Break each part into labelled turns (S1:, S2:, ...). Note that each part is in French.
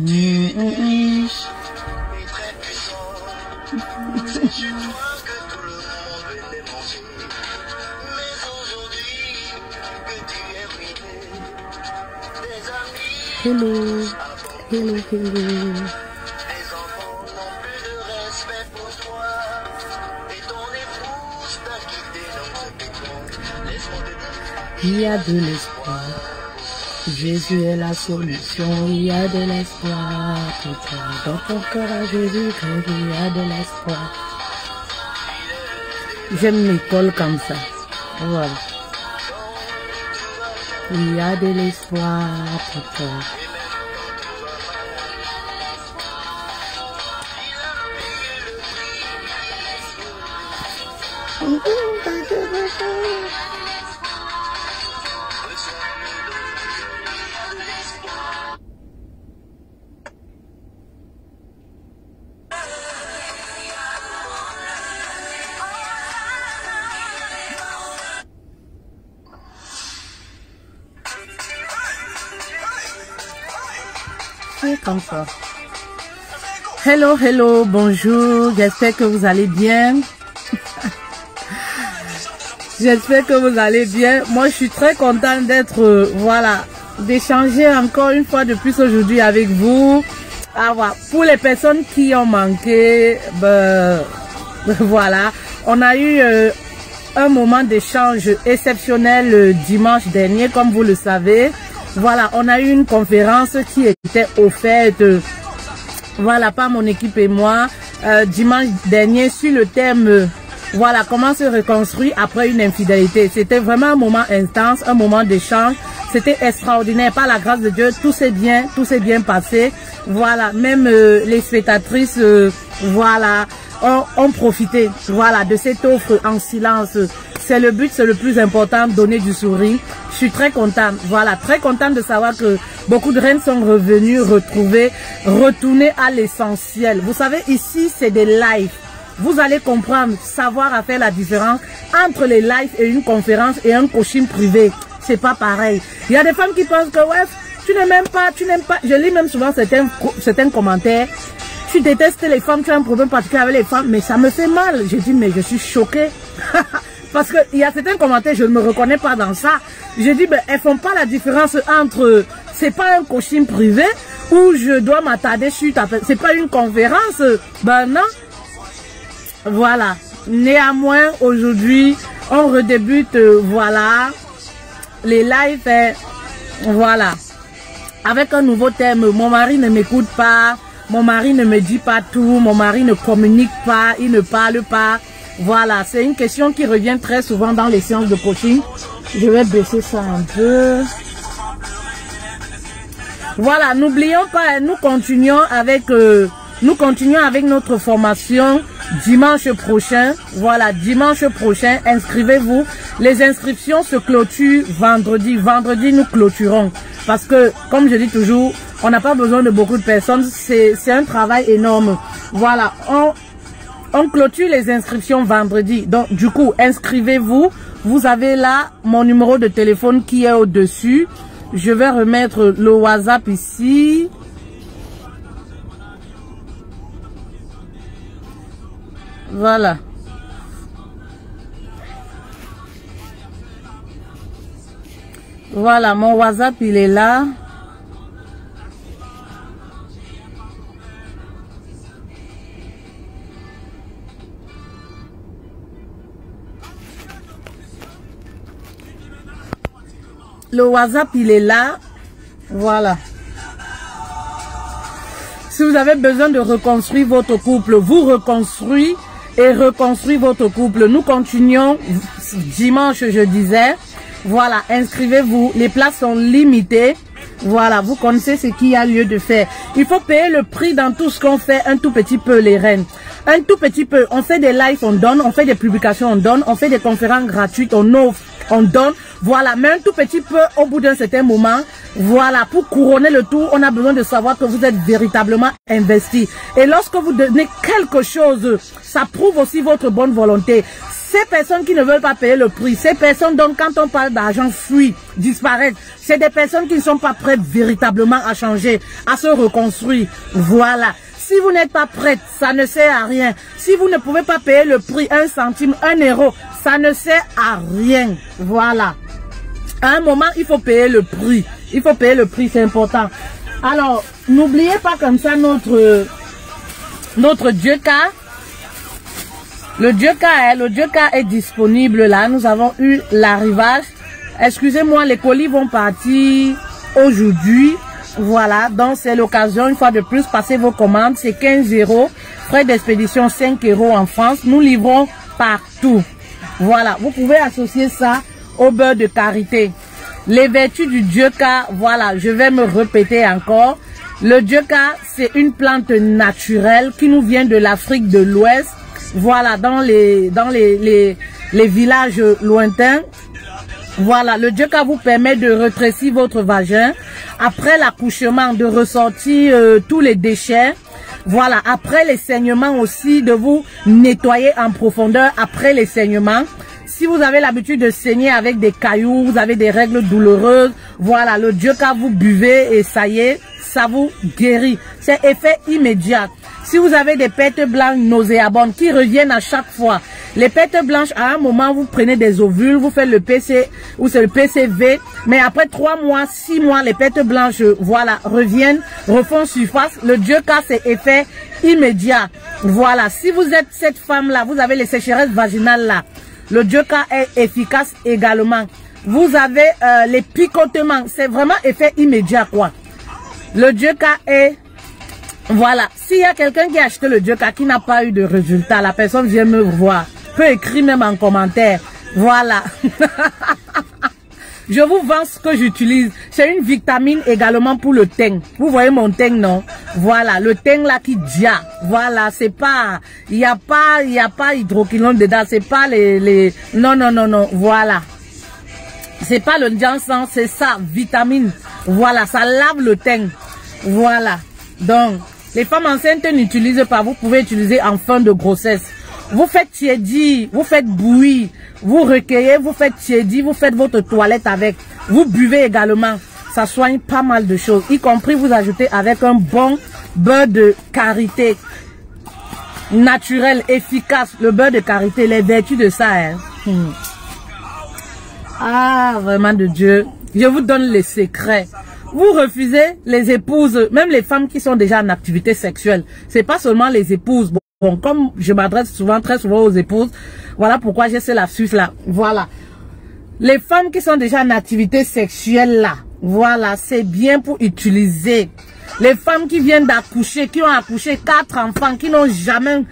S1: Hello, hello, hello. Il y a de l'espoir. Jésus est la solution. Il y a de l'espoir pour toi. Dans ton cœur à Jésus, il y a de l'espoir. J'aime l'école comme ça. Voilà. Il y a de l'espoir pour toi. Comme ça. Hello, hello, bonjour, j'espère que vous allez bien. J'espère que vous allez bien. Moi, je suis très contente d'être, voilà, d'échanger encore une fois de plus aujourd'hui avec vous. Ah, voilà. Pour les personnes qui ont manqué, ben, voilà, on a eu un moment d'échange exceptionnel dimanche dernier, comme vous le savez. Voilà, on a eu une conférence qui était offerte, voilà, par mon équipe et moi, dimanche dernier sur le thème, voilà, comment se reconstruire après une infidélité. C'était vraiment un moment intense, un moment d'échange. C'était extraordinaire. Par la grâce de Dieu, tout s'est bien passé. Voilà, même les spectatrices, voilà, ont profité, voilà, de cette offre en silence. C'est le but, c'est le plus important, donner du sourire. Je suis très contente, voilà, très contente de savoir que beaucoup de reines sont revenues, retrouvées, retournées à l'essentiel. Vous savez, ici, c'est des lives. Vous allez comprendre, savoir à faire la différence entre les lives et une conférence et un coaching privé. C'est pas pareil. Il y a des femmes qui pensent que, ouais, tu n'aimes pas. Je lis même souvent certains commentaires. Tu détestes les femmes, tu as un problème particulier avec les femmes, mais ça me fait mal. Je dis, mais je suis choquée. Parce qu'il y a certains commentaires, je ne me reconnais pas dans ça. Je dis, ben, elles font pas la différence entre, c'est pas un coaching privé où je dois m'attarder sur ta personne. C'est pas une conférence. Ben non. Voilà. Néanmoins, aujourd'hui, on redébute, voilà, les lives, voilà, avec un nouveau thème. Mon mari ne m'écoute pas, mon mari ne me dit pas tout, mon mari ne communique pas, il ne parle pas. Voilà, c'est une question qui revient très souvent dans les séances de coaching. Je vais baisser ça un peu. Voilà, n'oublions pas, nous continuons avec notre formation dimanche prochain. Voilà, dimanche prochain, inscrivez-vous. Les inscriptions se clôturent vendredi. Vendredi, nous clôturons. Parce que, comme je dis toujours, on n'a pas besoin de beaucoup de personnes. C'est un travail énorme. Voilà, on clôture les inscriptions vendredi. Donc, du coup, inscrivez-vous. Vous avez là mon numéro de téléphone qui est au-dessus. Je vais remettre le WhatsApp ici. Voilà. Voilà, mon WhatsApp, il est là. Le WhatsApp, il est là. Voilà. Si vous avez besoin de reconstruire votre couple, vous reconstruisez et reconstruire votre couple. Nous continuons dimanche, je disais. Voilà, inscrivez-vous. Les places sont limitées. Voilà, vous connaissez ce qu'il y a lieu de faire. Il faut payer le prix dans tout ce qu'on fait, un tout petit peu, les reines. Un tout petit peu. On fait des lives, on donne. On fait des publications, on donne. On fait des conférences gratuites, on offre, on donne. Voilà, mais un tout petit peu au bout d'un certain moment. Voilà, pour couronner le tout, on a besoin de savoir que vous êtes véritablement investi. Et lorsque vous donnez quelque chose, ça prouve aussi votre bonne volonté. Ces personnes qui ne veulent pas payer le prix, ces personnes dont quand on parle d'argent fuit, disparaître, c'est des personnes qui ne sont pas prêtes véritablement à changer, à se reconstruire. Voilà. Si vous n'êtes pas prête, ça ne sert à rien. Si vous ne pouvez pas payer le prix, 1 centime, 1 euro, ça ne sert à rien. Voilà. À un moment, il faut payer le prix. Il faut payer le prix, c'est important. Alors, n'oubliez pas comme ça notre Dieu-Ka. Le Dieu-Ka est disponible là. Nous avons eu l'arrivage. Excusez-moi, les colis vont partir aujourd'hui. Voilà, donc c'est l'occasion, une fois de plus, passez vos commandes. C'est 15 €. Frais d'expédition, 5 € en France. Nous livrons partout. Voilà, vous pouvez associer ça au beurre de karité. Les vertus du Dieu-Ka, voilà, je vais me répéter encore. Le Dieu-Ka, c'est une plante naturelle qui nous vient de l'Afrique de l'Ouest. Voilà, dans les villages lointains. Voilà, le Dieu-Ka vous permet de rétrécir votre vagin. Après l'accouchement, de ressortir tous les déchets. Voilà, après les saignements aussi, de vous nettoyer en profondeur après les saignements. Si vous avez l'habitude de saigner avec des cailloux, vous avez des règles douloureuses, voilà, le Dieu-Ka vous buvez et ça y est, ça vous guérit. C'est effet immédiat. Si vous avez des pertes blanches nauséabondes qui reviennent à chaque fois, les pertes blanches, à un moment, vous prenez des ovules, vous faites le PC ou c'est le PCV, mais après 3 mois, 6 mois, les pertes blanches, voilà, reviennent, refont surface. Le Dieu-Ka, c'est effet immédiat. Voilà, si vous êtes cette femme-là, vous avez les sécheresses vaginales là, le Dieu-Ka est efficace également. Vous avez les picotements, c'est vraiment effet immédiat quoi. Le Dieu-Ka est... Voilà, s'il y a quelqu'un qui a acheté le Dieu-Ka qui n'a pas eu de résultat, la personne vient me voir, peut écrire même en commentaire. Voilà. Je vous vends ce que j'utilise. C'est une vitamine également pour le teint. Vous voyez mon teint, non? Voilà, le teint là qui dia. Voilà, c'est pas, il y a pas hydroquinone dedans, c'est pas non, voilà. C'est pas le ginseng, c'est ça, vitamine. Voilà, ça lave le teint. Voilà. Donc, les femmes enceintes n'utilisent pas, vous pouvez utiliser en fin de grossesse. Vous faites tiédir, vous faites bouillir, vous recueillez, vous faites tiédir, vous faites votre toilette avec. Vous buvez également. Ça soigne pas mal de choses, y compris vous ajoutez avec un bon beurre de karité. Naturel, efficace. Le beurre de karité, les vertus de ça. Hein. Ah, vraiment de Dieu. Je vous donne les secrets. Vous refusez les épouses, même les femmes qui sont déjà en activité sexuelle. C'est pas seulement les épouses. Bon, comme je m'adresse très souvent aux épouses, voilà pourquoi j'ai ce lapsus là. Voilà. Les femmes qui sont déjà en activité sexuelle là, voilà, c'est bien pour utiliser. Les femmes qui viennent d'accoucher, qui ont accouché 4 enfants, qui n'ont jamais,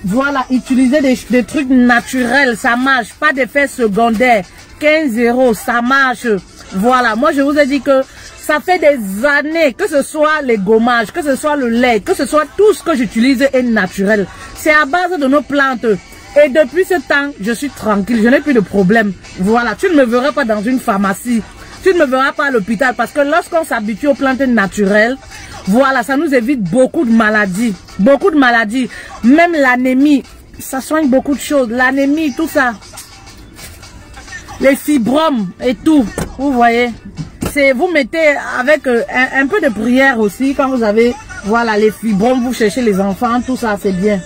S1: voilà, utilisé des trucs naturels, ça marche. Pas d'effet secondaire. 15 €, ça marche. Voilà, moi je vous ai dit que ça fait des années, que ce soit les gommages, que ce soit le lait, que ce soit tout ce que j'utilise est naturel. C'est à base de nos plantes. Et depuis ce temps, je suis tranquille, je n'ai plus de problème. Voilà, tu ne me verras pas dans une pharmacie. Tu ne me verras pas à l'hôpital parce que lorsqu'on s'habitue aux plantes naturelles, voilà, ça nous évite beaucoup de maladies. Beaucoup de maladies. Même l'anémie, ça soigne beaucoup de choses. L'anémie, tout ça. Les fibromes et tout, vous voyez. Vous mettez avec un peu de prière aussi, quand vous avez, voilà, les fibromes, vous cherchez les enfants, tout ça, c'est bien.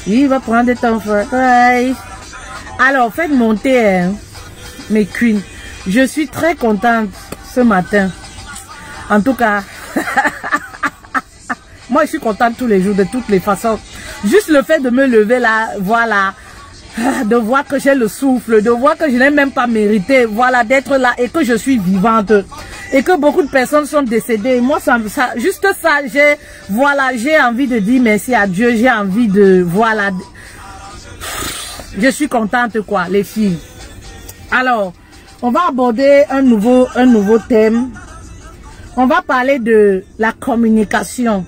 S1: Il va prendre ton frère. Ouais. Alors, faites monter mes queens. Je suis très contente ce matin. En tout cas, moi, je suis contente tous les jours, de toutes les façons. Juste le fait de me lever là, voilà. De voir que j'ai le souffle, de voir que je n'ai même pas mérité, voilà, d'être là et que je suis vivante et que beaucoup de personnes sont décédées. Moi, juste ça, j'ai envie de dire merci à Dieu, j'ai envie de, voilà, je suis contente quoi, les filles. Alors, on va aborder un nouveau thème. On va parler de la communication.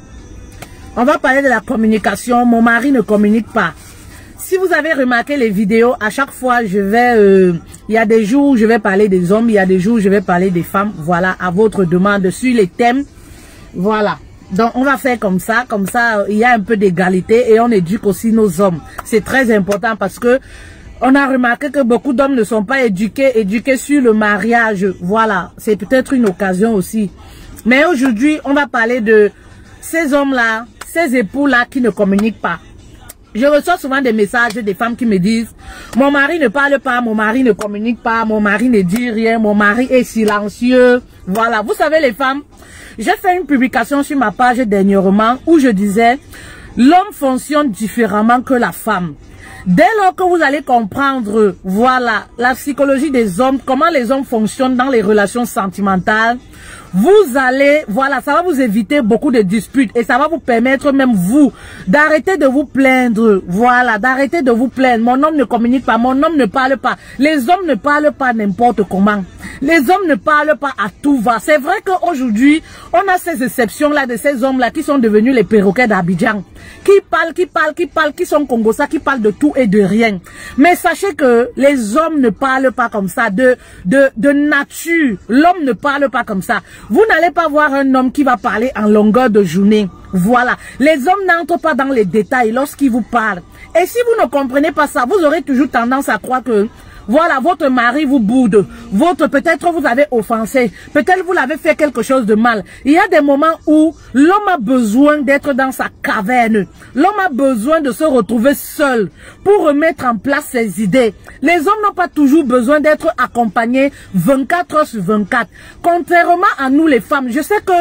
S1: On va parler de la communication. Mon mari ne communique pas. Si vous avez remarqué les vidéos, à chaque fois, je vais... il y a des jours où je vais parler des hommes, il y a des jours où je vais parler des femmes. Voilà, à votre demande sur les thèmes. Voilà. Donc, on va faire comme ça, il y a un peu d'égalité et on éduque aussi nos hommes. C'est très important parce que on a remarqué que beaucoup d'hommes ne sont pas éduqués sur le mariage. Voilà, c'est peut-être une occasion aussi. Mais aujourd'hui, on va parler de ces hommes-là, ces époux-là qui ne communiquent pas. Je reçois souvent des messages des femmes qui me disent « Mon mari ne parle pas, mon mari ne communique pas, mon mari ne dit rien, mon mari est silencieux. » Voilà, vous savez les femmes, j'ai fait une publication sur ma page dernièrement où je disais « L'homme fonctionne différemment que la femme. » Dès lors que vous allez comprendre, voilà, la psychologie des hommes, comment les hommes fonctionnent dans les relations sentimentales, vous allez, voilà, ça va vous éviter beaucoup de disputes et ça va vous permettre même vous d'arrêter de vous plaindre, voilà, d'arrêter de vous plaindre. Mon homme ne communique pas, mon homme ne parle pas. Les hommes ne parlent pas n'importe comment. Les hommes ne parlent pas à tout va. C'est vrai qu'aujourd'hui, on a ces exceptions-là de ces hommes-là qui sont devenus les perroquets d'Abidjan. Qui sont congolais, qui parlent de tout et de rien. Mais sachez que les hommes ne parlent pas comme ça, de nature. L'homme ne parle pas comme ça. Vous n'allez pas voir un homme qui va parler en longueur de journée. Voilà. Les hommes n'entrent pas dans les détails lorsqu'ils vous parlent. Et si vous ne comprenez pas ça, vous aurez toujours tendance à croire que voilà, votre mari vous boude, peut-être vous avez offensé, peut-être vous l'avez fait quelque chose de mal. Il y a des moments où l'homme a besoin d'être dans sa caverne. L'homme a besoin de se retrouver seul pour remettre en place ses idées. Les hommes n'ont pas toujours besoin d'être accompagnés 24 heures sur 24. Contrairement à nous les femmes, je sais que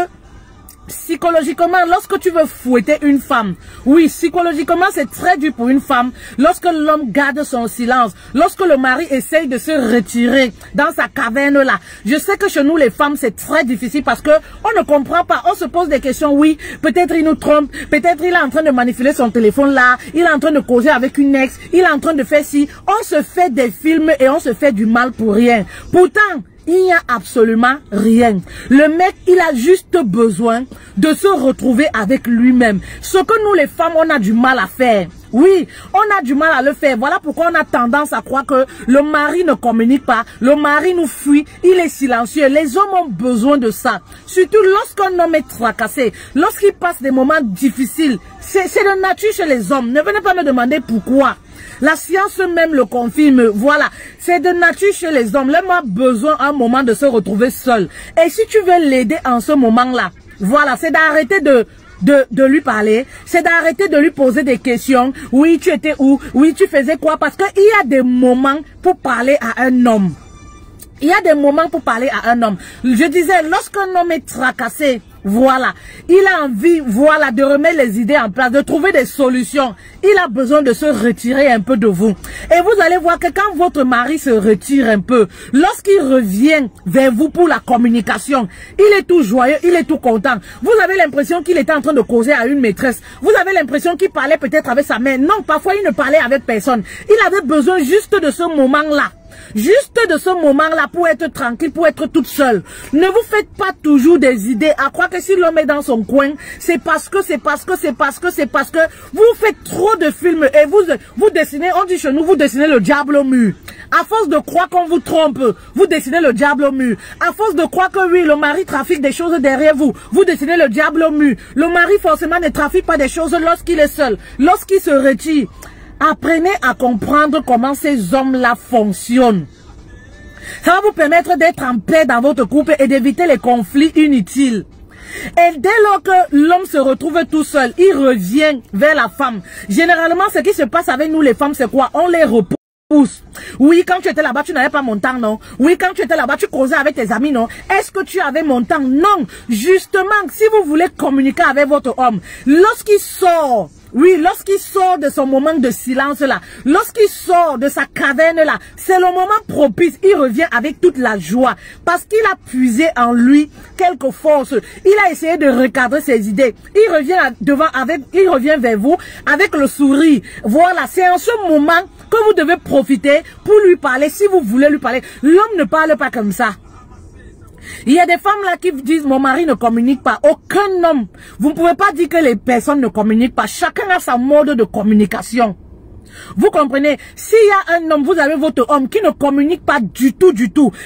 S1: psychologiquement, lorsque tu veux fouetter une femme, oui, psychologiquement, c'est très dur pour une femme. Lorsque l'homme garde son silence, lorsque le mari essaye de se retirer dans sa caverne là, je sais que chez nous les femmes, c'est très difficile parce que on ne comprend pas. On se pose des questions, oui, peut-être il nous trompe, peut-être il est en train de manipuler son téléphone là, il est en train de causer avec une ex, il est en train de faire ci. On se fait des films et on se fait du mal pour rien. Pourtant, il n'y a absolument rien. Le mec, il a juste besoin de se retrouver avec lui-même. Ce que nous les femmes, on a du mal à faire. Oui, on a du mal à le faire. Voilà pourquoi on a tendance à croire que le mari ne communique pas, le mari nous fuit, il est silencieux. Les hommes ont besoin de ça. Surtout lorsqu'un homme est tracassé, lorsqu'il passe des moments difficiles. C'est de nature chez les hommes. Ne venez pas me demander pourquoi. La science même le confirme. Voilà, c'est de nature chez les hommes. L'homme a besoin à un moment de se retrouver seul. Et si tu veux l'aider en ce moment-là, voilà, c'est d'arrêter de lui parler, c'est d'arrêter de lui poser des questions. Oui, tu étais où? Oui, tu faisais quoi? Parce qu'il y a des moments pour parler à un homme. Il y a des moments pour parler à un homme. Je disais, lorsqu'un homme est tracassé, voilà, il a envie, voilà, de remettre les idées en place, de trouver des solutions. Il a besoin de se retirer un peu de vous. Et vous allez voir que quand votre mari se retire un peu, lorsqu'il revient vers vous pour la communication, il est tout joyeux, il est tout content. Vous avez l'impression qu'il était en train de causer à une maîtresse. Vous avez l'impression qu'il parlait peut-être avec sa mère. Non, parfois il ne parlait avec personne. Il avait besoin juste de ce moment-là. Juste de ce moment-là pour être tranquille, pour être toute seule. Ne vous faites pas toujours des idées à croire que si l'homme est dans son coin, c'est parce que vous faites trop de films et vous dessinez, on dit chez nous, vous dessinez le diable au mur. À force de croire qu'on vous trompe, vous dessinez le diable au mur. À force de croire que oui, le mari trafique des choses derrière vous, vous dessinez le diable au mur. Le mari forcément ne trafique pas des choses lorsqu'il est seul, lorsqu'il se retire. Apprenez à comprendre comment ces hommes-là fonctionnent. Ça va vous permettre d'être en paix dans votre couple et d'éviter les conflits inutiles. Et dès lors que l'homme se retrouve tout seul, il revient vers la femme. Généralement, ce qui se passe avec nous les femmes, c'est quoi? On les repousse. Oui, quand tu étais là-bas, tu n'avais pas mon temps, non? Oui, quand tu étais là-bas, tu causais avec tes amis, non? Est-ce que tu avais mon temps? Non. Justement, si vous voulez communiquer avec votre homme, lorsqu'il sort, oui, lorsqu'il sort de son moment de silence là, lorsqu'il sort de sa caverne là, c'est le moment propice. Il revient avec toute la joie parce qu'il a puisé en lui quelques forces. Il a essayé de recadrer ses idées. Il revient vers vous avec le sourire. Voilà, c'est en ce moment que vous devez profiter pour lui parler. Si vous voulez lui parler, l'homme ne parle pas comme ça. Il y a des femmes là qui disent mon mari ne communique pas. Aucun homme. Vous ne pouvez pas dire que les personnes ne communiquent pas. Chacun a sa mode de communication. Vous comprenez? S'il y a un homme, vous avez votre homme qui ne communique pas du tout.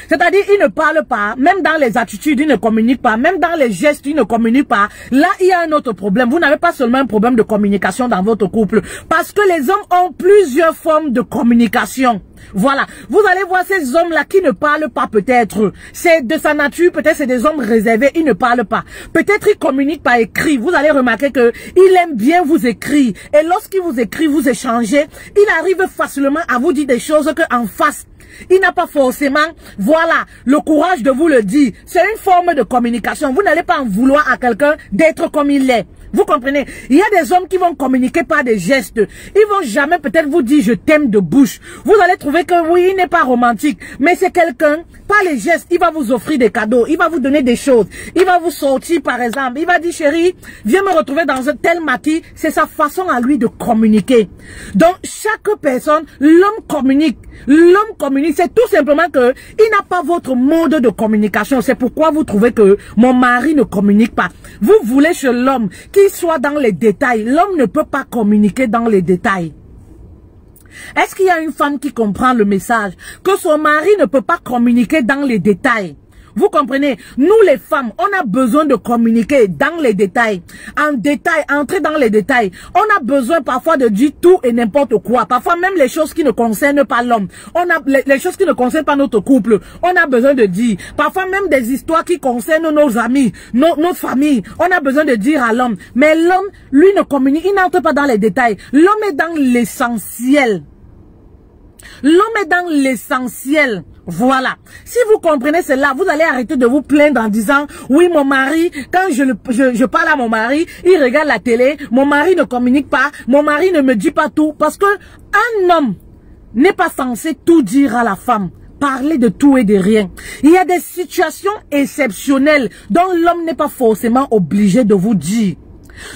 S1: C'est-à-dire, il ne parle pas, même dans les attitudes, il ne communique pas, même dans les gestes, il ne communique pas. Là, il y a un autre problème. Vous n'avez pas seulement un problème de communication dans votre couple. Parce que les hommes ont plusieurs formes de communication. Voilà. Vous allez voir ces hommes-là qui ne parlent pas peut-être. C'est de sa nature, peut-être c'est des hommes réservés, ils ne parlent pas. Peut-être ils communiquent par écrit. Vous allez remarquer que il aime bien vous écrire. Et lorsqu'il vous écrit, vous échangez, il arrive facilement à vous dire des choses qu'en face, il n'a pas forcément, voilà, le courage de vous le dire. C'est une forme de communication. Vous n'allez pas en vouloir à quelqu'un d'être comme il est. Vous comprenez? Il y a des hommes qui vont communiquer par des gestes. Ils vont jamais peut-être vous dire je t'aime de bouche. Vous allez trouver que oui, il n'est pas romantique. Mais c'est quelqu'un, par les gestes, il va vous offrir des cadeaux. Il va vous donner des choses. Il va vous sortir par exemple. Il va dire chérie, viens me retrouver dans un tel maquis. C'est sa façon à lui de communiquer. Donc chaque personne, l'homme communique. L'homme communique. C'est tout simplement que il n'a pas votre mode de communication. C'est pourquoi vous trouvez que mon mari ne communique pas. Vous voulez chez l'homme qu'il soit dans les détails. L'homme ne peut pas communiquer dans les détails. Est-ce qu'il y a une femme qui comprend le message? Que son mari ne peut pas communiquer dans les détails. Vous comprenez? Nous les femmes, on a besoin de communiquer dans les détails. En détail, entrer dans les détails. On a besoin parfois de dire tout et n'importe quoi. Parfois même les choses qui ne concernent pas l'homme. On a les choses qui ne concernent pas notre couple. On a besoin de dire. Parfois même des histoires qui concernent nos amis, notre famille. On a besoin de dire à l'homme. Mais l'homme, lui, ne communique. Il n'entre pas dans les détails. L'homme est dans l'essentiel. L'homme est dans l'essentiel. Voilà. Si vous comprenez cela, vous allez arrêter de vous plaindre en disant, oui, mon mari, quand je parle à mon mari, il regarde la télé, mon mari ne communique pas, mon mari ne me dit pas tout. Parce que un homme n'est pas censé tout dire à la femme. Parler de tout et de rien. Il y a des situations exceptionnelles dont l'homme n'est pas forcément obligé de vous dire.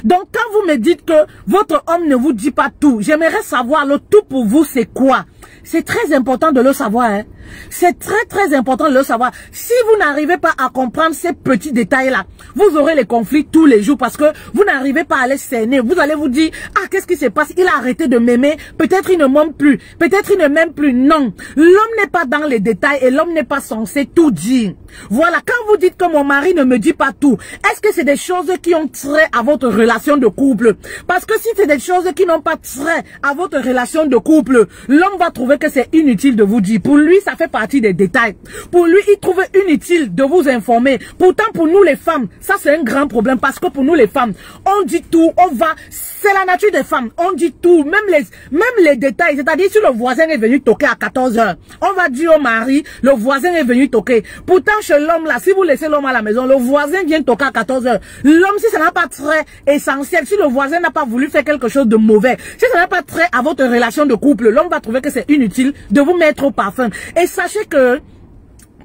S1: Donc quand vous me dites que votre homme ne vous dit pas tout, j'aimerais savoir le tout pour vous c'est quoi? C'est très important de le savoir. Hein? C'est très important de le savoir. Si vous n'arrivez pas à comprendre ces petits détails-là, vous aurez les conflits tous les jours parce que vous n'arrivez pas à les cerner. Vous allez vous dire, ah, qu'est-ce qui se passe? Il a arrêté de m'aimer. Peut-être il ne m'aime plus. Peut-être il ne m'aime plus. Non. L'homme n'est pas dans les détails et l'homme n'est pas censé tout dire. Voilà. Quand vous dites que mon mari ne me dit pas tout, est-ce que c'est des choses qui ont trait à votre relation de couple? Parce que si c'est des choses qui n'ont pas trait à votre relation de couple, l'homme va trouver que c'est inutile de vous dire. Pour lui, ça fait partie des détails. Pour lui, il trouve inutile de vous informer. Pourtant, pour nous les femmes, ça c'est un grand problème parce que pour nous les femmes, on dit tout, on va... C'est la nature des femmes. On dit tout, même les détails. C'est-à-dire, si le voisin est venu toquer à 14 h, on va dire au mari, le voisin est venu toquer. Pourtant, chez l'homme là, si vous laissez l'homme à la maison, le voisin vient toquer à 14 h. L'homme, si ça n'a pas trait essentiel, si le voisin n'a pas voulu faire quelque chose de mauvais, si ça n'a pas trait à votre relation de couple, l'homme va trouver que c'est inutile de vous mettre au parfum. Et sachez que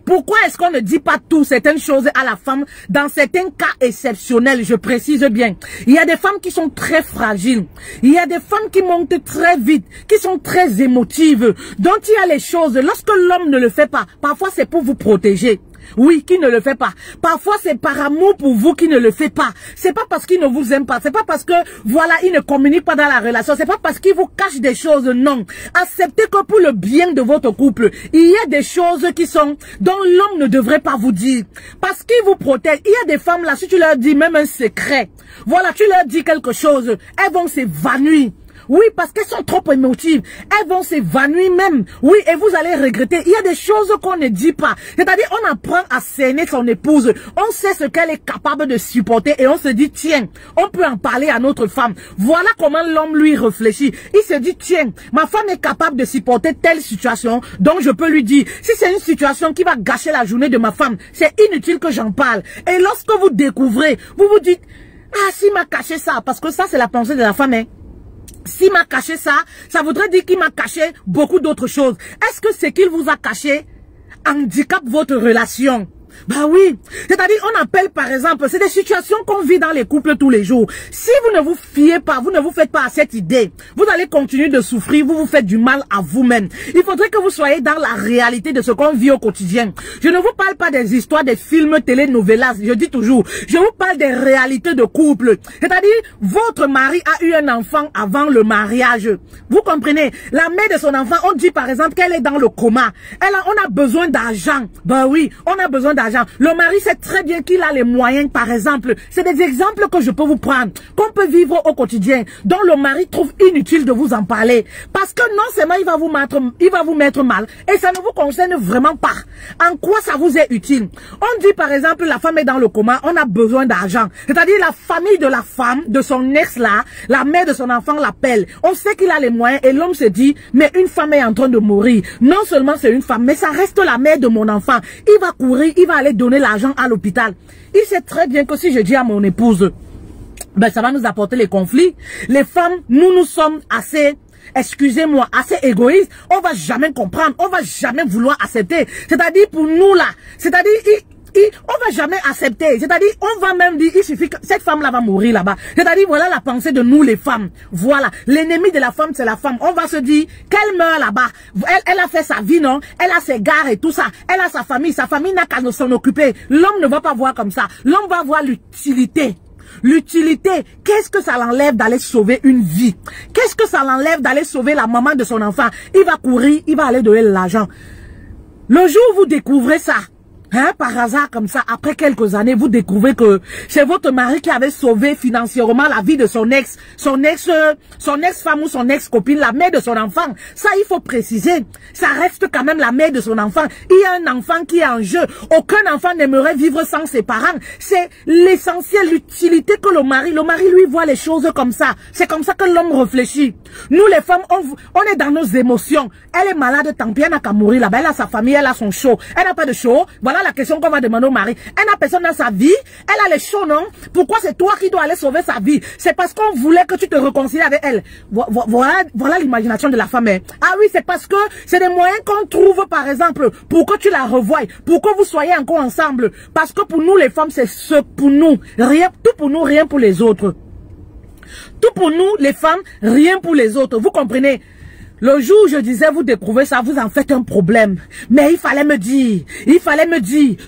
S1: pourquoi est-ce qu'on ne dit pas tout certaines choses à la femme dans certains cas exceptionnels, je précise bien. Il y a des femmes qui sont très fragiles. Il y a des femmes qui montent très vite, qui sont très émotives. Donc il y a les choses, lorsque l'homme ne le fait pas, parfois c'est pour vous protéger. Oui, qui ne le fait pas. Parfois, c'est par amour pour vous qui ne le fait pas. C'est pas parce qu'il ne vous aime pas. C'est pas parce que, voilà, il ne communique pas dans la relation. C'est pas parce qu'il vous cache des choses. Non. Acceptez que pour le bien de votre couple, il y a des choses qui sont, dont l'homme ne devrait pas vous dire. Parce qu'il vous protège. Il y a des femmes là, si tu leur dis même un secret, voilà, tu leur dis quelque chose, elles vont s'évanouir. Oui, parce qu'elles sont trop émotives. Elles vont s'évanouir même. Oui, et vous allez regretter. Il y a des choses qu'on ne dit pas. C'est-à-dire, on apprend à cerner son épouse. On sait ce qu'elle est capable de supporter et on se dit, tiens, on peut en parler à notre femme. Voilà comment l'homme lui réfléchit. Il se dit, tiens, ma femme est capable de supporter telle situation, donc je peux lui dire, si c'est une situation qui va gâcher la journée de ma femme, c'est inutile que j'en parle. Et lorsque vous découvrez, vous vous dites, ah, s'il m'a caché ça, parce que ça, c'est la pensée de la femme, hein. S'il m'a caché ça, ça voudrait dire qu'il m'a caché beaucoup d'autres choses. Est-ce que ce qu'il vous a caché handicape votre relation? Bah oui. C'est-à-dire, on appelle par exemple, c'est des situations qu'on vit dans les couples tous les jours. Si vous ne vous fiez pas, vous ne vous faites pas à cette idée, vous allez continuer de souffrir, vous vous faites du mal à vous-même. Il faudrait que vous soyez dans la réalité de ce qu'on vit au quotidien. Je ne vous parle pas des histoires, des films, télénovelas, je dis toujours. Je vous parle des réalités de couple. C'est-à-dire, votre mari a eu un enfant avant le mariage. Vous comprenez? La mère de son enfant, on dit par exemple qu'elle est dans le coma. On a besoin d'argent. Ben oui, on a besoin d'argent. Le mari sait très bien qu'il a les moyens, par exemple. C'est des exemples que je peux vous prendre, qu'on peut vivre au quotidien, dont le mari trouve inutile de vous en parler. Parce que non seulement il va vous mettre mal, et ça ne vous concerne vraiment pas. En quoi ça vous est utile? On dit par exemple, la femme est dans le coma, on a besoin d'argent. C'est-à-dire la famille de la femme, de son ex là, la mère de son enfant l'appelle. On sait qu'il a les moyens et l'homme se dit, mais une femme est en train de mourir. Non seulement c'est une femme, mais ça reste la mère de mon enfant. Il va courir, il va aller donner l'argent à l'hôpital. Il sait très bien que si je dis à mon épouse, ben ça va nous apporter les conflits. Les femmes, nous sommes assez, excusez-moi, assez égoïstes. On va jamais comprendre, on va jamais vouloir accepter. C'est-à-dire pour nous là, c'est-à-dire on va jamais accepter. C'est-à-dire, on va même dire, il suffit que cette femme-là va mourir là-bas. C'est-à-dire, voilà la pensée de nous les femmes. Voilà. L'ennemi de la femme, c'est la femme. On va se dire qu'elle meurt là-bas. Elle a fait sa vie, non? Elle a ses gares et tout ça. Elle a sa famille. Sa famille n'a qu'à s'en occuper. L'homme ne va pas voir comme ça. L'homme va voir l'utilité. L'utilité, qu'est-ce que ça l'enlève d'aller sauver une vie? Qu'est-ce que ça l'enlève d'aller sauver la maman de son enfant? Il va courir, il va aller donner l'argent. Le jour où vous découvrez ça, hein, par hasard comme ça, après quelques années, vous découvrez que c'est votre mari qui avait sauvé financièrement la vie de son ex-femme ou son ex-copine, la mère de son enfant. Ça, il faut préciser. Ça reste quand même la mère de son enfant. Il y a un enfant qui est en jeu. Aucun enfant n'aimerait vivre sans ses parents. C'est l'essentiel, l'utilité que le mari lui voit les choses comme ça. C'est comme ça que l'homme réfléchit. Nous les femmes, on est dans nos émotions. Elle est malade, tant pis, elle n'a qu'à mourir là-bas. Elle a sa famille, elle a son show. Elle n'a pas de show. Voilà la question qu'on va demander au mari. Elle n'a personne dans sa vie. Elle a les shows, non? Pourquoi c'est toi qui dois aller sauver sa vie? C'est parce qu'on voulait que tu te réconcilies avec elle. Voilà l'imagination de la femme. Ah oui, c'est parce que c'est des moyens qu'on trouve, par exemple, pour que tu la revoies, pour que vous soyez encore ensemble. Parce que pour nous, les femmes, c'est ce pour nous. Rien, tout pour nous, rien pour les autres. Tout pour nous, les femmes, rien pour les autres. Vous comprenez? Le jour où je disais, vous découvrez ça, vous en faites un problème. Mais il fallait me dire,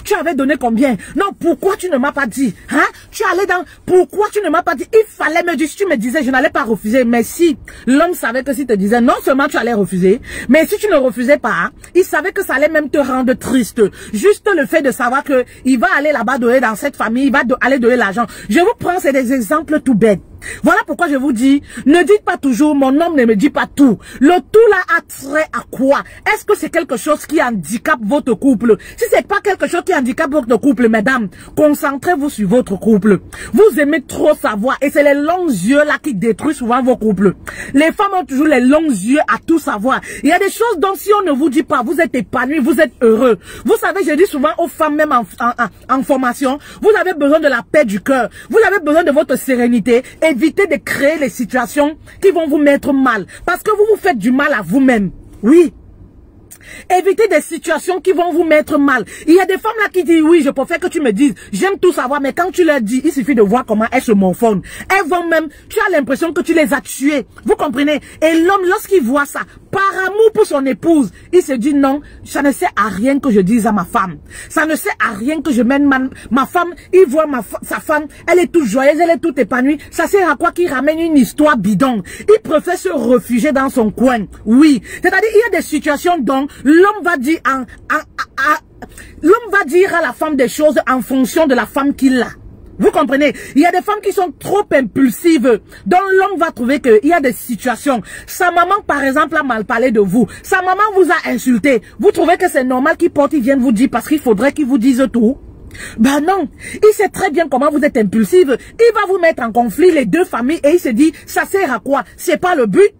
S1: tu avais donné combien? Non, pourquoi tu ne m'as pas dit? Hein? Tu allais dans, pourquoi tu ne m'as pas dit? Il fallait me dire, si tu me disais, je n'allais pas refuser. Mais si l'homme savait que s'il te disait, non seulement tu allais refuser, mais si tu ne refusais pas, il savait que ça allait même te rendre triste. Juste le fait de savoir que il va aller là-bas donner dans cette famille, il va aller donner l'argent. Je vous prends, c'est des exemples tout bêtes. Voilà pourquoi je vous dis, ne dites pas toujours, mon homme ne me dit pas tout. Le tout là a trait à quoi? Est-ce que c'est quelque chose qui handicape votre couple? Si c'est pas quelque chose qui handicape votre couple, mesdames, concentrez-vous sur votre couple. Vous aimez trop savoir et c'est les longs yeux là qui détruisent souvent vos couples. Les femmes ont toujours les longs yeux à tout savoir. Il y a des choses dont si on ne vous dit pas, vous êtes épanoui, vous êtes heureux. Vous savez, je dis souvent aux femmes même en formation, vous avez besoin de la paix du cœur. Vous avez besoin de votre sérénité. Évitez de créer les situations qui vont vous mettre mal. Parce que vous vous faites du mal à vous-même. Oui. Évitez des situations qui vont vous mettre mal. Il y a des femmes là qui disent, oui, je préfère que tu me dises, j'aime tout savoir, mais quand tu leur dis, il suffit de voir comment elles se morfondent. Elles vont même, tu as l'impression que tu les as tuées. Vous comprenez? Et l'homme, lorsqu'il voit ça, par amour pour son épouse, il se dit, non, ça ne sert à rien que je dise à ma femme. Ça ne sert à rien que je mène ma femme, il voit sa femme, elle est toute joyeuse, elle est toute épanouie. Ça sert à quoi qu'il ramène une histoire bidon? Il préfère se réfugier dans son coin. Oui. C'est-à-dire, il y a des situations dont l'homme va dire l'homme va dire à la femme des choses en fonction de la femme qu'il a. Vous comprenez? Il y a des femmes qui sont trop impulsives, dont l'homme va trouver qu'il y a des situations. Sa maman, par exemple, a mal parlé de vous. Sa maman vous a insulté. Vous trouvez que c'est normal qu'il porte, il vienne vous dire parce qu'il faudrait qu'il vous dise tout? Ben non, il sait très bien comment vous êtes impulsive. Il va vous mettre en conflit les deux familles et il se dit, ça sert à quoi? C'est pas le but.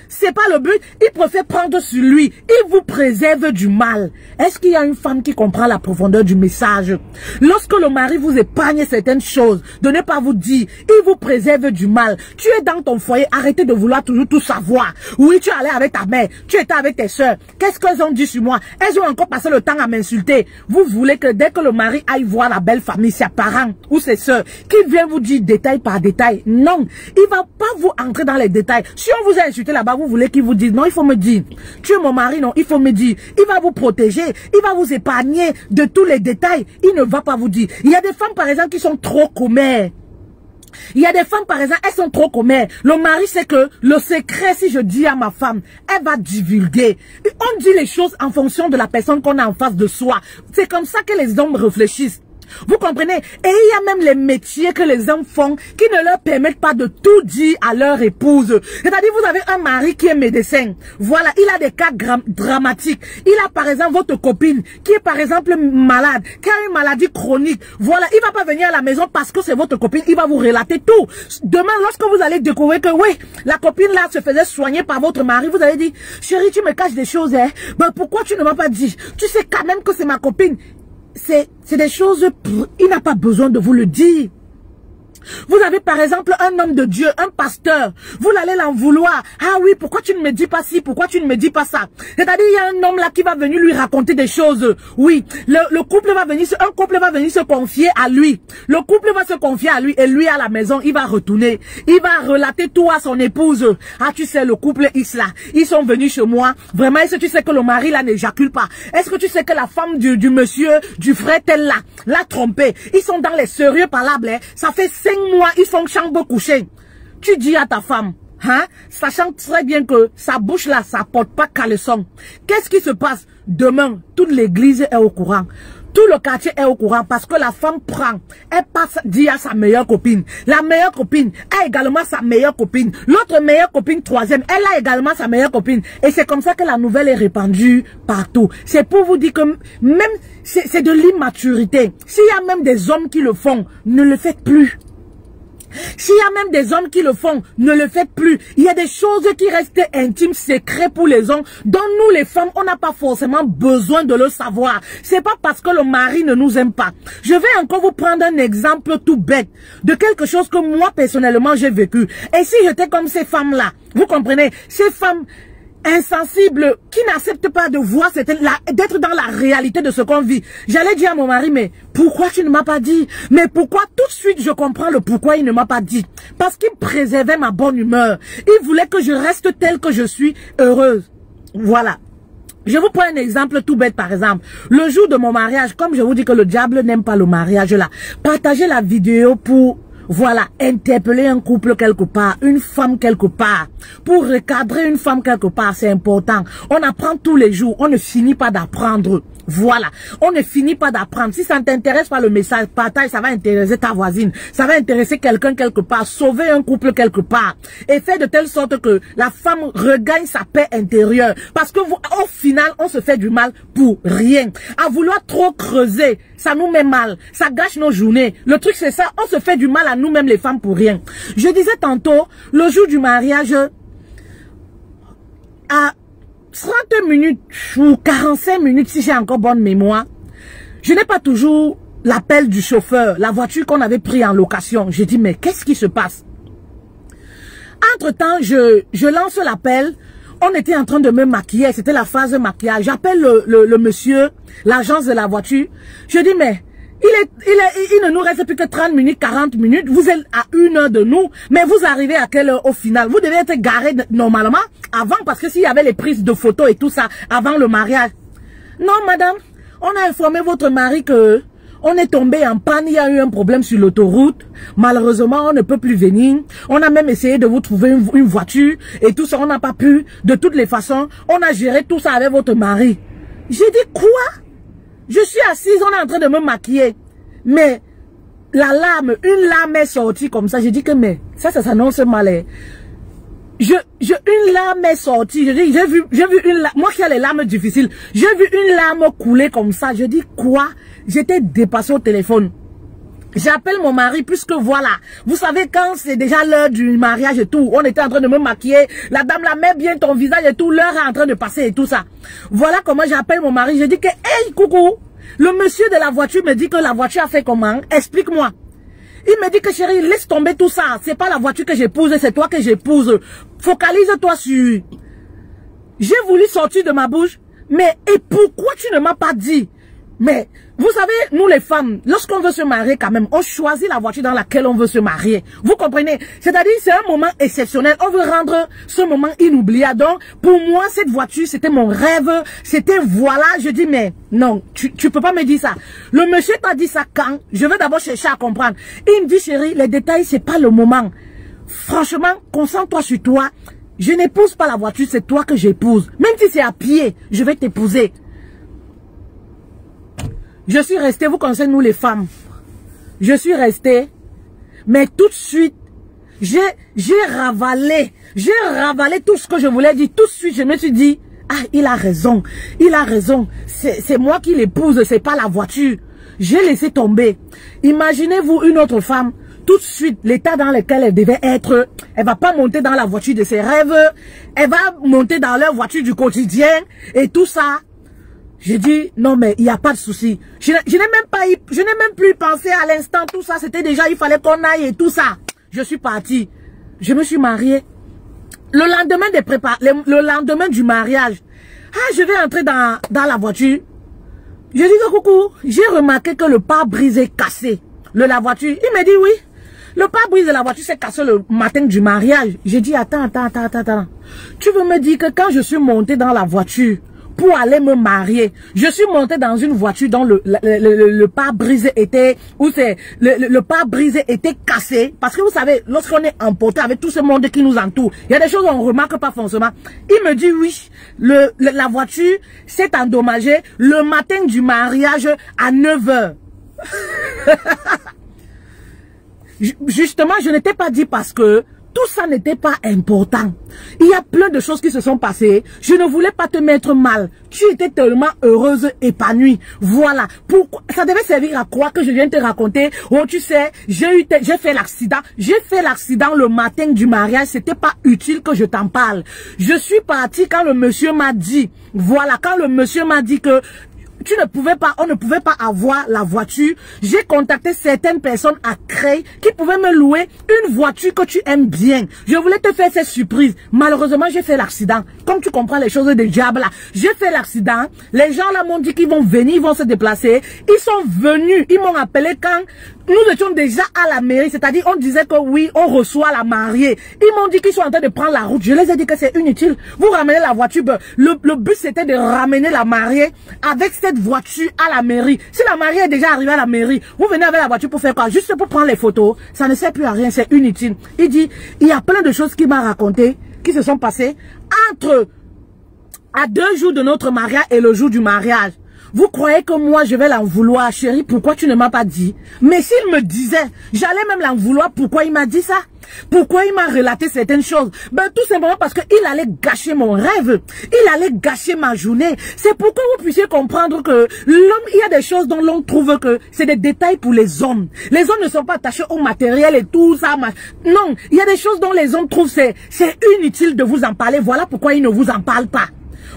S1: C'est pas le but. Il préfère prendre sur lui. Il vous préserve du mal. Est-ce qu'il y a une femme qui comprend la profondeur du message? Lorsque le mari vous épargne certaines choses, de ne pas vous dire, il vous préserve du mal. Tu es dans ton foyer, arrêtez de vouloir toujours tout savoir. Oui, tu es allé avec ta mère, tu étais avec tes soeurs. Qu'est-ce qu'elles ont dit sur moi? Elles ont encore passé le temps à m'insulter. Vous voulez que dès que le mari aille voir la belle famille, ses parents ou ses soeurs, qu'il vienne vous dire détail par détail? Non, il va pas vous entrer dans les détails. Si on vous a insulté là-bas, vous voulez qu'il vous dise, non, il faut me dire. Tu es mon mari, non, il faut me dire. Il va vous protéger, il va vous épargner de tous les détails. Il ne va pas vous dire. Il y a des femmes, par exemple, qui sont trop commères. Il y a des femmes, par exemple, elles sont trop commères. Le mari sait que le secret, si je dis à ma femme, elle va divulguer. On dit les choses en fonction de la personne qu'on a en face de soi. C'est comme ça que les hommes réfléchissent. Vous comprenez? Et il y a même les métiers que les hommes font qui ne leur permettent pas de tout dire à leur épouse. C'est-à-dire, vous avez un mari qui est médecin. Voilà, il a des cas dramatiques. Il a par exemple votre copine qui est par exemple malade, qui a une maladie chronique. Voilà, il va pas venir à la maison parce que c'est votre copine. Il va vous relater tout. Demain, lorsque vous allez découvrir que oui, la copine là se faisait soigner par votre mari, vous allez dire, chérie, tu me caches des choses, hein? Ben, pourquoi tu ne m'as pas dit? Tu sais quand même que c'est ma copine. C'est des choses, il n'a pas besoin de vous le dire. Vous avez par exemple un homme de Dieu, un pasteur, vous allez l'en vouloir. Ah oui, pourquoi tu ne me dis pas ci, pourquoi tu ne me dis pas ça? C'est-à-dire, il y a un homme là qui va venir lui raconter des choses. Oui, un couple va venir se confier à lui. Le couple va se confier à lui et lui à la maison, il va retourner. Il va relater tout à son épouse. Ah, tu sais, le couple Isla, ils sont venus chez moi. Vraiment, est-ce que tu sais que le mari là n'éjacule pas? Est-ce que tu sais que la femme du monsieur, du frère tel là, l'a trompé? Ils sont dans les sérieux palables, hein? Ça fait 5 mois, ils sont chambre couchée. Tu dis à ta femme, hein, sachant très bien que sa bouche là, ça porte pas caleçon. Qu'est-ce qui se passe? Demain, toute l'église est au courant. Tout le quartier est au courant parce que la femme prend, elle passe dit à sa meilleure copine. La meilleure copine a également sa meilleure copine. L'autre meilleure copine, troisième, elle a également sa meilleure copine. Et c'est comme ça que la nouvelle est répandue partout. C'est pour vous dire que même, c'est de l'immaturité. S'il y a même des hommes qui le font, ne le faites plus. S'il y a même des hommes qui le font, ne le faites plus. Il y a des choses qui restent intimes, secrets pour les hommes, dont nous les femmes, on n'a pas forcément besoin de le savoir. C'est pas parce que le mari ne nous aime pas. Je vais encore vous prendre un exemple tout bête de quelque chose que moi personnellement j'ai vécu. Et si j'étais comme ces femmes-là, vous comprenez, ces femmes insensibles qui n'acceptent pas de voir d'être dans la réalité de ce qu'on vit. J'allais dire à mon mari, mais pourquoi tu ne m'as pas dit? Mais pourquoi? Tout de suite je comprends le pourquoi il ne m'a pas dit. Parce qu'il préservait ma bonne humeur. Il voulait que je reste telle que je suis, heureuse. Voilà. Je vous prends un exemple tout bête par exemple. Le jour de mon mariage, comme je vous dis que le diable n'aime pas le mariage là, partagez la vidéo pour... Voilà, interpeller un couple quelque part, une femme quelque part. Pour recadrer une femme quelque part, c'est important. On apprend tous les jours, on ne finit pas d'apprendre. Voilà, on ne finit pas d'apprendre. Si ça ne t'intéresse pas le message, partage, ça va intéresser ta voisine, ça va intéresser quelqu'un quelque part, sauver un couple quelque part. Et faire de telle sorte que la femme regagne sa paix intérieure. Parce que au final, on se fait du mal pour rien. À vouloir trop creuser, ça nous met mal, ça gâche nos journées. Le truc c'est ça, on se fait du mal à nous-mêmes les femmes pour rien. Je disais tantôt, le jour du mariage, à 30 minutes ou 45 minutes, si j'ai encore bonne mémoire, je n'ai pas toujours l'appel du chauffeur, la voiture qu'on avait pris en location. J'ai dit, mais qu'est-ce qui se passe? Entre-temps, je lance l'appel. On était en train de me maquiller, c'était la phase de maquillage. J'appelle le monsieur, l'agence de la voiture. Je dis, mais il ne nous reste plus que 30 minutes, 40 minutes. Vous êtes à 1 heure de nous, mais vous arrivez à quelle heure au final? Vous devez être garé normalement avant, parce que s'il y avait les prises de photos et tout ça avant le mariage. Non, madame, on a informé votre mari que on est tombé en panne, il y a eu un problème sur l'autoroute. Malheureusement, on ne peut plus venir. On a même essayé de vous trouver une voiture et tout ça, on n'a pas pu. De toutes les façons, on a géré tout ça avec votre mari. J'ai dit quoi? Je suis assise, on est en train de me maquiller. Mais la larme, une larme est sortie comme ça. J'ai dit que mais ça s'annonce mal. Une larme est sortie. J'ai vu une larme. Moi qui ai les larmes difficiles, j'ai vu une larme couler comme ça. Je dis quoi? J'étais dépassée au téléphone. J'appelle mon mari puisque voilà, vous savez quand c'est déjà l'heure du mariage et tout, on était en train de me maquiller, la dame là met bien ton visage et tout, l'heure est en train de passer et tout ça. Voilà comment j'appelle mon mari, je dis que hey coucou, le monsieur de la voiture me dit que la voiture a fait comment, explique-moi. Il me dit que chérie, laisse tomber tout ça, c'est pas la voiture que j'épouse, c'est toi que j'épouse, focalise-toi sur... J'ai voulu sortir de ma bouche, mais et pourquoi tu ne m'as pas dit? Mais, vous savez, nous les femmes, lorsqu'on veut se marier quand même, on choisit la voiture dans laquelle on veut se marier. Vous comprenez? C'est-à-dire, c'est un moment exceptionnel. On veut rendre ce moment inoubliable. Donc, pour moi, cette voiture, c'était mon rêve. C'était, voilà, je dis, mais non, tu peux pas me dire ça. Le monsieur t'a dit ça quand? Je vais d'abord chercher à comprendre. Il me dit, chérie, les détails, c'est pas le moment. Franchement, concentre-toi sur toi. Je n'épouse pas la voiture, c'est toi que j'épouse. Même si c'est à pied, je vais t'épouser. Je suis restée, vous connaissez nous les femmes. Je suis restée, mais tout de suite, j'ai ravalé tout ce que je voulais dire. Tout de suite, je me suis dit, ah, il a raison, c'est moi qui l'épouse, c'est pas la voiture. J'ai laissé tomber. Imaginez-vous une autre femme, tout de suite, l'état dans lequel elle devait être, elle va pas monter dans la voiture de ses rêves, elle va monter dans leur voiture du quotidien et tout ça. J'ai dit, non mais il n'y a pas de souci. Je n'ai même plus pensé à l'instant, tout ça, c'était déjà, il fallait qu'on aille et tout ça. Je suis partie. Je me suis mariée. Le lendemain du mariage, ah, je vais entrer dans la voiture. Je dis que coucou, j'ai remarqué que le pare-brise est cassé. La voiture, il me dit oui. Le pare-brise de la voiture s'est cassé le matin du mariage. J'ai dit, attends. Tu veux me dire que quand je suis montée dans la voiture, pour aller me marier, je suis montée dans une voiture dont le pare-brise était, le pare-brise était cassé, parce que vous savez, lorsqu'on est emporté avec tout ce monde qui nous entoure, il y a des choses qu'on ne remarque pas forcément. Il me dit oui, la voiture s'est endommagée le matin du mariage à 9 h. Justement, je n'étais pas dit parce que tout ça n'était pas important. Il y a plein de choses qui se sont passées. Je ne voulais pas te mettre mal. Tu étais tellement heureuse, épanouie. Voilà. Pourquoi? Ça devait servir à quoi que je viens te raconter? Oh, tu sais, j'ai fait l'accident. J'ai fait l'accident le matin du mariage. C'était pas utile que je t'en parle. Je suis partie quand le monsieur m'a dit, voilà, quand le monsieur m'a dit que on ne pouvait pas avoir la voiture. J'ai contacté certaines personnes à Creil qui pouvaient me louer une voiture que tu aimes bien. Je voulais te faire cette surprise. Malheureusement, j'ai fait l'accident. Comme tu comprends les choses de diable là. J'ai fait l'accident. Les gens là m'ont dit qu'ils vont venir, ils vont se déplacer. Ils sont venus. Ils m'ont appelé quand nous étions déjà à la mairie. C'est-à-dire, on disait que oui, on reçoit la mariée. Ils m'ont dit qu'ils sont en train de prendre la route. Je les ai dit que c'est inutile. Vous ramenez la voiture. Le but, c'était de ramener la mariée avec cette voiture à la mairie. Si la mariée est déjà arrivée à la mairie, vous venez avec la voiture pour faire quoi? Juste pour prendre les photos. Ça ne sert plus à rien, c'est inutile. Il dit, il y a plein de choses qu'il m'a racontées, qui se sont passées à 2 jours de notre mariage et le jour du mariage. Vous croyez que moi je vais l'en vouloir, chérie? Pourquoi tu ne m'as pas dit? Mais s'il me disait, j'allais même l'en vouloir. Pourquoi il m'a dit ça? Pourquoi il m'a relaté certaines choses? Ben tout simplement parce qu'il allait gâcher mon rêve. Il allait gâcher ma journée. C'est pour que vous puissiez comprendre que l'homme, il y a des choses dont l'on trouve que c'est des détails pour les hommes. Les hommes ne sont pas attachés au matériel et tout ça. Non, il y a des choses dont les hommes trouvent c'est inutile de vous en parler. Voilà pourquoi ils ne vous en parlent pas.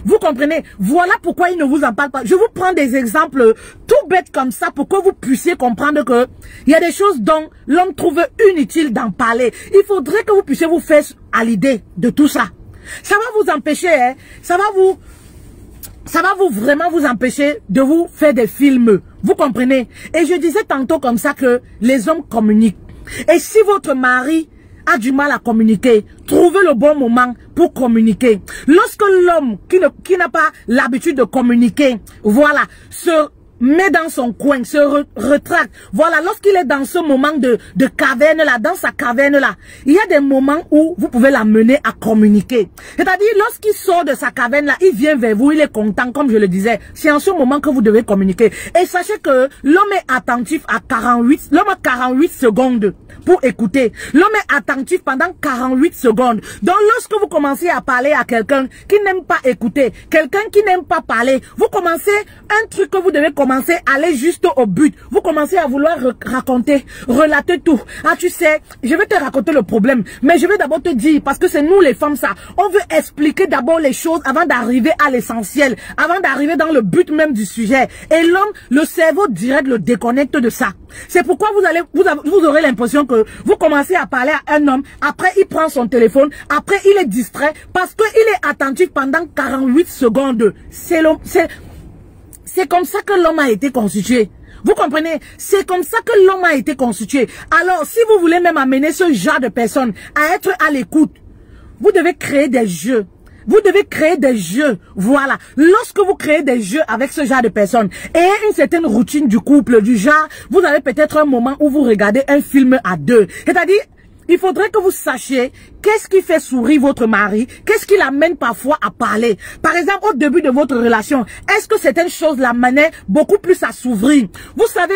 S1: Vous comprenez? Voilà pourquoi il ne vous en parle pas. Je vous prends des exemples tout bêtes comme ça pour que vous puissiez comprendre que il y a des choses dont l'homme trouve inutile d'en parler. Il faudrait que vous puissiez vous faire à l'idée de tout ça. Ça va vous empêcher, hein? Ça va vraiment vous empêcher de vous faire des films. Vous comprenez? Et je disais tantôt comme ça que les hommes communiquent. Et si votre mari a du mal à communiquer, trouvez le bon moment pour communiquer. Lorsque l'homme qui n'a pas l'habitude de communiquer, voilà, se met dans son coin, se retracte. Voilà, lorsqu'il est dans ce moment de caverne là, dans sa caverne là, il y a des moments où vous pouvez l'amener à communiquer. C'est-à-dire, lorsqu'il sort de sa caverne là, il vient vers vous, il est content, comme je le disais. C'est en ce moment que vous devez communiquer. Et sachez que l'homme est attentif à 48 secondes pour écouter. L'homme est attentif pendant 48 secondes. Donc, lorsque vous commencez à parler à quelqu'un qui n'aime pas écouter, quelqu'un qui n'aime pas parler, vous commencez un truc que vous devez commencer à aller juste au but. Vous commencez à vouloir raconter, relater tout. Ah, tu sais, je vais te raconter le problème, mais je vais d'abord te dire, parce que c'est nous les femmes ça, on veut expliquer d'abord les choses avant d'arriver à l'essentiel, avant d'arriver dans le but même du sujet. Et l'homme, le cerveau direct le déconnecte de ça. C'est pourquoi vous aurez l'impression que vous commencez à parler à un homme, après il prend son téléphone, après il est distrait, parce qu'il est attentif pendant 48 secondes. C'est comme ça que l'homme a été constitué. Vous comprenez? C'est comme ça que l'homme a été constitué. Alors, si vous voulez même amener ce genre de personnes à être à l'écoute, vous devez créer des jeux. Vous devez créer des jeux. Voilà. Lorsque vous créez des jeux avec ce genre de personnes et une certaine routine du couple, du genre, vous avez peut-être un moment où vous regardez un film à deux. C'est-à-dire, il faudrait que vous sachiez qu'est-ce qui fait sourire votre mari, qu'est-ce qui l'amène parfois à parler. Par exemple, au début de votre relation, est-ce que certaines choses l'amenaient beaucoup plus à s'ouvrir? Vous savez,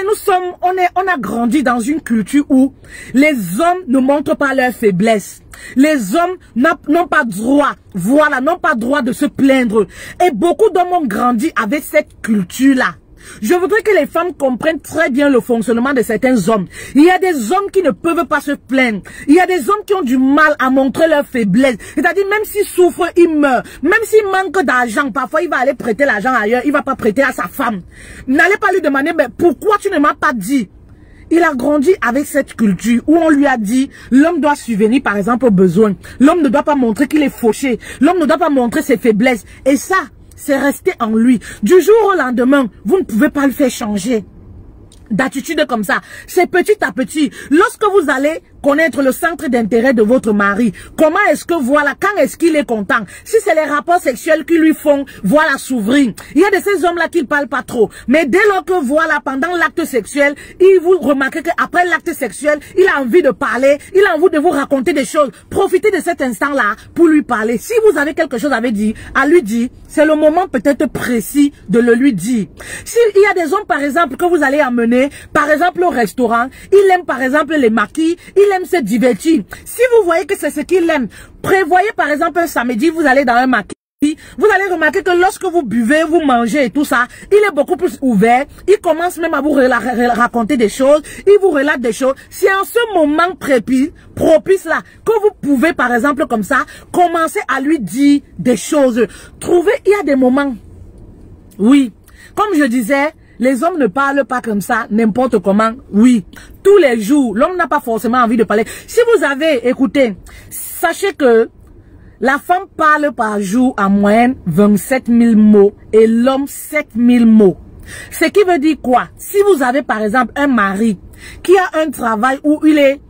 S1: on a grandi dans une culture où les hommes ne montrent pas leurs faiblesses. Les hommes n'ont pas droit, voilà, n'ont pas droit de se plaindre. Et beaucoup d'hommes ont grandi avec cette culture-là. Je voudrais que les femmes comprennent très bien le fonctionnement de certains hommes. Il y a des hommes qui ne peuvent pas se plaindre. Il y a des hommes qui ont du mal à montrer leur faiblesse. C'est-à-dire, même s'il souffre, il meurt. Même s'il manque d'argent, parfois il va aller prêter l'argent ailleurs. Il va pas prêter à sa femme. N'allez pas lui demander, mais pourquoi tu ne m'as pas dit? Il a grandi avec cette culture où on lui a dit, l'homme doit subvenir par exemple aux besoins. L'homme ne doit pas montrer qu'il est fauché. L'homme ne doit pas montrer ses faiblesses. Et ça, c'est resté en lui. Du jour au lendemain, vous ne pouvez pas le faire changer d'attitude comme ça. C'est petit à petit. Lorsque vous allez connaître le centre d'intérêt de votre mari, comment est-ce que voilà, quand est-ce qu'il est content? Si c'est les rapports sexuels qui lui font, voilà, s'ouvrir. Il y a de ces hommes-là qui ne parlent pas trop. Mais dès lors que voilà, pendant l'acte sexuel, il vous remarquez qu'après l'acte sexuel, il a envie de parler, il a envie de vous raconter des choses. Profitez de cet instant-là pour lui parler. Si vous avez quelque chose à lui dire, c'est le moment peut-être précis de le lui dire. S'il y a des hommes, par exemple, que vous allez amener, par exemple, au restaurant, il aime, par exemple, les maquis, il aime se divertir. Si vous voyez que c'est ce qu'il aime, prévoyez, par exemple, un samedi, vous allez dans un maquis. Vous allez remarquer que lorsque vous buvez, vous mangez et tout ça, il est beaucoup plus ouvert. Il commence même à vous raconter des choses. Il vous relate des choses. C'est en ce moment propice là que vous pouvez, par exemple, comme ça, commencer à lui dire des choses. Trouvez, il y a des moments. Oui. Comme je disais, les hommes ne parlent pas comme ça, n'importe comment. Oui. Tous les jours, l'homme n'a pas forcément envie de parler. Si vous avez, écoutez, sachez que la femme parle par jour en moyenne 27 000 mots et l'homme 7 000 mots. Ce qui veut dire quoi? Si vous avez par exemple un mari qui a un travail où il est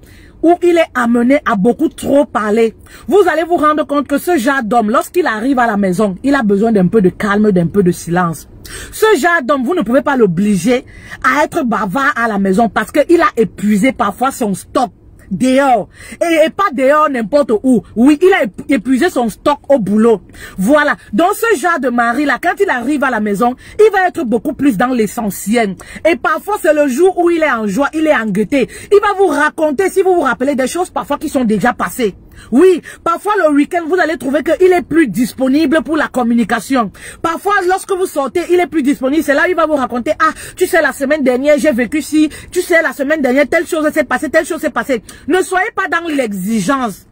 S1: amené à beaucoup trop parler, vous allez vous rendre compte que ce genre d'homme, lorsqu'il arrive à la maison, il a besoin d'un peu de calme, d'un peu de silence. Ce genre d'homme, vous ne pouvez pas l'obliger à être bavard à la maison parce qu'il a épuisé parfois son stock dehors. Et pas dehors n'importe où. Oui, il a épuisé son stock au boulot. Voilà. Donc ce genre de mari-là, quand il arrive à la maison, il va être beaucoup plus dans l'essentiel. Et parfois, c'est le jour où il est en joie, il est en gaieté. Il va vous raconter, si vous vous rappelez, des choses parfois qui sont déjà passées. Oui, parfois le week-end, vous allez trouver qu'il est plus disponible pour la communication. Parfois, lorsque vous sortez, il est plus disponible. C'est là où il va vous raconter, ah, tu sais, la semaine dernière, j'ai vécu ci. Tu sais, la semaine dernière, telle chose s'est passée, telle chose s'est passée. Ne soyez pas dans l'exigence.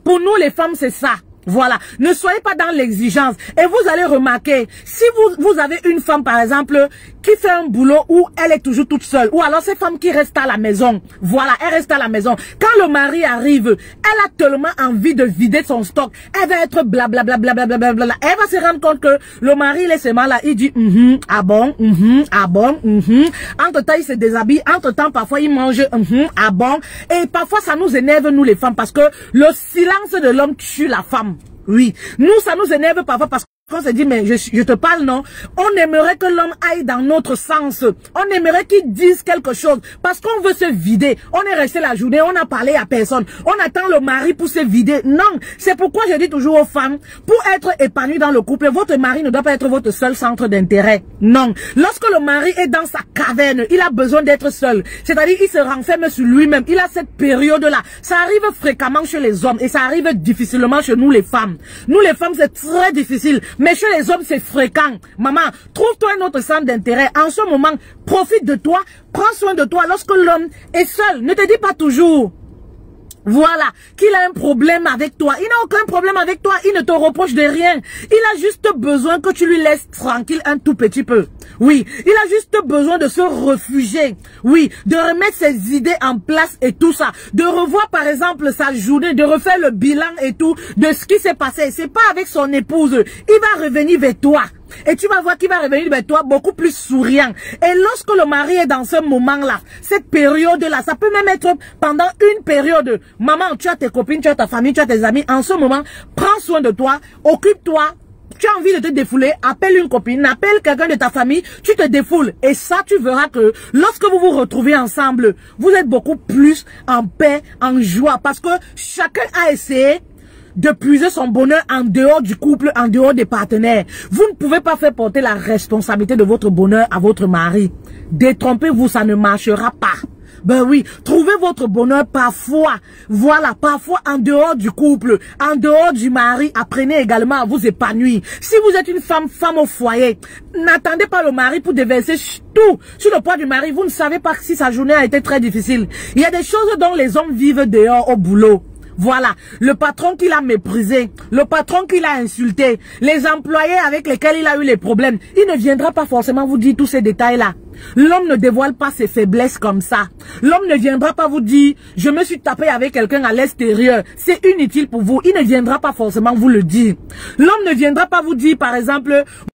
S1: Pour nous, les femmes, c'est ça. Voilà, ne soyez pas dans l'exigence. Et vous allez remarquer, si vous avez une femme par exemple qui fait un boulot où elle est toujours toute seule, ou alors ces femmes qui restent à la maison, voilà, elle reste à la maison. Quand le mari arrive, elle a tellement envie de vider son stock, elle va être blablabla, blablabla. Elle va se rendre compte que le mari, il est seulement là, il dit ah bon, ah bon, Entre-temps, il se déshabille, entre-temps, parfois, il mange ah bon. Et parfois, ça nous énerve, nous les femmes, parce que le silence de l'homme tue la femme. Oui, nous, ça nous énerve parfois parce qu'on se dit, mais je te parle, non? On aimerait que l'homme aille dans notre sens. On aimerait qu'il dise quelque chose. Parce qu'on veut se vider. On est resté la journée, on n'a parlé à personne. On attend le mari pour se vider. Non, c'est pourquoi je dis toujours aux femmes, pour être épanoui dans le couple, votre mari ne doit pas être votre seul centre d'intérêt. Non. Lorsque le mari est dans sa caverne, il a besoin d'être seul. C'est-à-dire, il se renferme sur lui-même. Il a cette période-là. Ça arrive fréquemment chez les hommes et ça arrive difficilement chez nous les femmes. Nous les femmes, c'est très difficile. Mais chez les hommes, c'est fréquent. Maman, trouve-toi un autre centre d'intérêt. En ce moment, profite de toi, prends soin de toi. Lorsque l'homme est seul, ne te dis pas toujours, voilà, qu'il a un problème avec toi. Il n'a aucun problème avec toi. Il ne te reproche de rien. Il a juste besoin que tu lui laisses tranquille un tout petit peu. Oui, il a juste besoin de se réfugier. Oui, de remettre ses idées en place et tout ça. De revoir par exemple sa journée, de refaire le bilan et tout de ce qui s'est passé. C'est pas avec son épouse. Il va revenir vers toi. Et tu vas voir qu'il va revenir vers toi beaucoup plus souriant. Et lorsque le mari est dans ce moment-là, cette période-là, ça peut même être pendant une période. Maman, tu as tes copines, tu as ta famille, tu as tes amis. En ce moment, prends soin de toi, occupe-toi. Tu as envie de te défouler, appelle une copine, appelle quelqu'un de ta famille, tu te défoules. Et ça, tu verras que lorsque vous vous retrouvez ensemble, vous êtes beaucoup plus en paix, en joie. Parce que chacun a essayé de puiser son bonheur en dehors du couple, en dehors des partenaires. Vous ne pouvez pas faire porter la responsabilité de votre bonheur à votre mari. Détrompez-vous, ça ne marchera pas. Ben oui, trouvez votre bonheur parfois, voilà, parfois en dehors du couple, en dehors du mari. Apprenez également à vous épanouir. Si vous êtes une femme au foyer, n'attendez pas le mari pour déverser tout sur le poids du mari. Vous ne savez pas si sa journée a été très difficile. Il y a des choses dont les hommes vivent dehors au boulot. Voilà, le patron qu'il a méprisé, le patron qu'il a insulté, les employés avec lesquels il a eu les problèmes, il ne viendra pas forcément vous dire tous ces détails-là. L'homme ne dévoile pas ses faiblesses comme ça. L'homme ne viendra pas vous dire, je me suis tapé avec quelqu'un à l'extérieur, c'est inutile pour vous. Il ne viendra pas forcément vous le dire. L'homme ne viendra pas vous dire, par exemple,